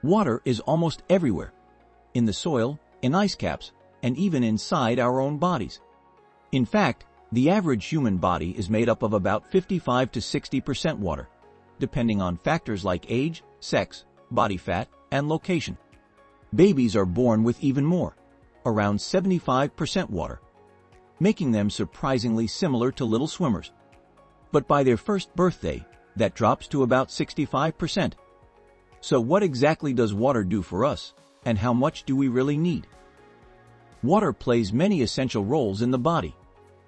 Water is almost everywhere, in the soil, in ice caps, and even inside our own bodies. In fact, the average human body is made up of about 55 to 60% water, depending on factors like age, sex, body fat, and location. Babies are born with even more, around 75% water, making them surprisingly similar to little swimmers. But by their first birthday, that drops to about 65%. So what exactly does water do for us, and how much do we really need? Water plays many essential roles in the body.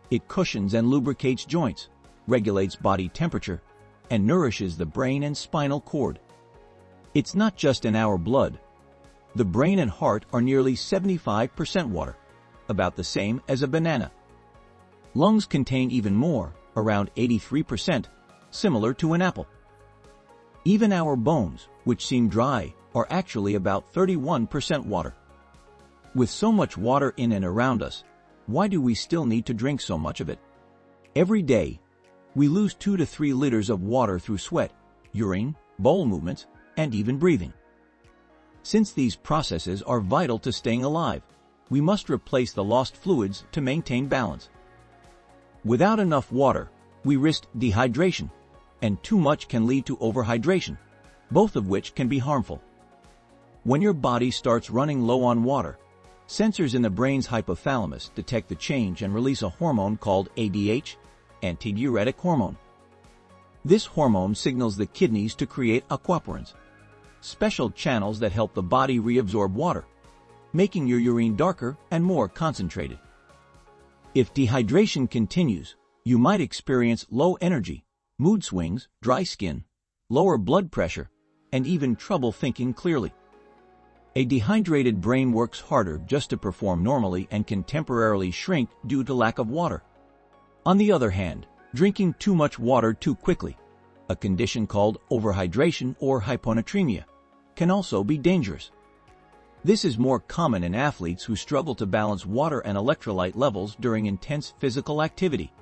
It cushions and lubricates joints, regulates body temperature, and nourishes the brain and spinal cord. It's not just in our blood. The brain and heart are nearly 75% water, about the same as a banana. Lungs contain even more, around 83%, similar to an apple. Even our bones, which seem dry, are actually about 31% water. With so much water in and around us, why do we still need to drink so much of it? Every day, we lose 2 to 3 liters of water through sweat, urine, bowel movements, and even breathing. Since these processes are vital to staying alive, we must replace the lost fluids to maintain balance. Without enough water, we risk dehydration, and too much can lead to overhydration, both of which can be harmful. When your body starts running low on water, sensors in the brain's hypothalamus detect the change and release a hormone called ADH, antidiuretic hormone. This hormone signals the kidneys to create aquaporins, special channels that help the body reabsorb water, making your urine darker and more concentrated. If dehydration continues, you might experience low energy, mood swings, dry skin, lower blood pressure, and even trouble thinking clearly. A dehydrated brain works harder just to perform normally and can temporarily shrink due to lack of water. On the other hand, drinking too much water too quickly, a condition called overhydration or hyponatremia, can also be dangerous. This is more common in athletes who struggle to balance water and electrolyte levels during intense physical activity.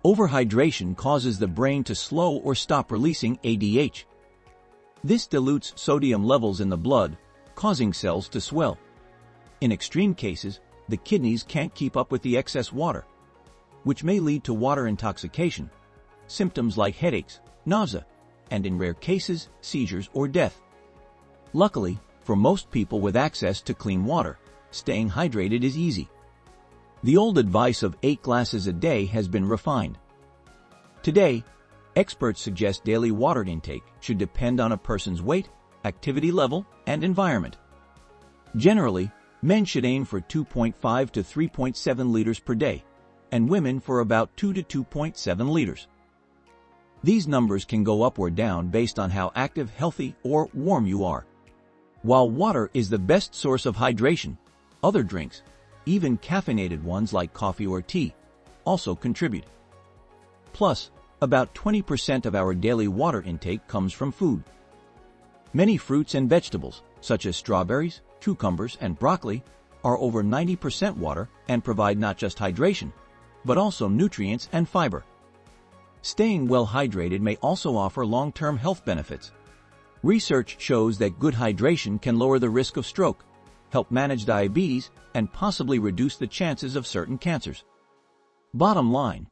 Overhydration causes the brain to slow or stop releasing ADH. This dilutes sodium levels in the blood, causing cells to swell. In extreme cases, the kidneys can't keep up with the excess water, which may lead to water intoxication, symptoms like headaches, nausea, and in rare cases, seizures or death. Luckily, for most people with access to clean water, staying hydrated is easy. The old advice of 8 glasses a day has been refined. Today, experts suggest daily water intake should depend on a person's weight, activity level, and environment. Generally, men should aim for 2.5 to 3.7 liters per day, and women for about 2 to 2.7 liters. These numbers can go up or down based on how active, healthy, or warm you are. While water is the best source of hydration, other drinks, even caffeinated ones like coffee or tea, also contribute. Plus, about 20% of our daily water intake comes from food. Many fruits and vegetables, such as strawberries, cucumbers, and broccoli, are over 90% water and provide not just hydration, but also nutrients and fiber. Staying well hydrated may also offer long-term health benefits. Research shows that good hydration can lower the risk of stroke, help manage diabetes, and possibly reduce the chances of certain cancers. Bottom line,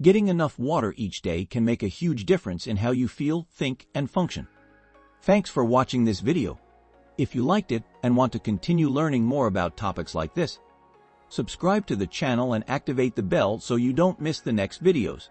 getting enough water each day can make a huge difference in how you feel, think, and function. Thanks for watching this video. If you liked it and want to continue learning more about topics like this, subscribe to the channel and activate the bell so you don't miss the next videos.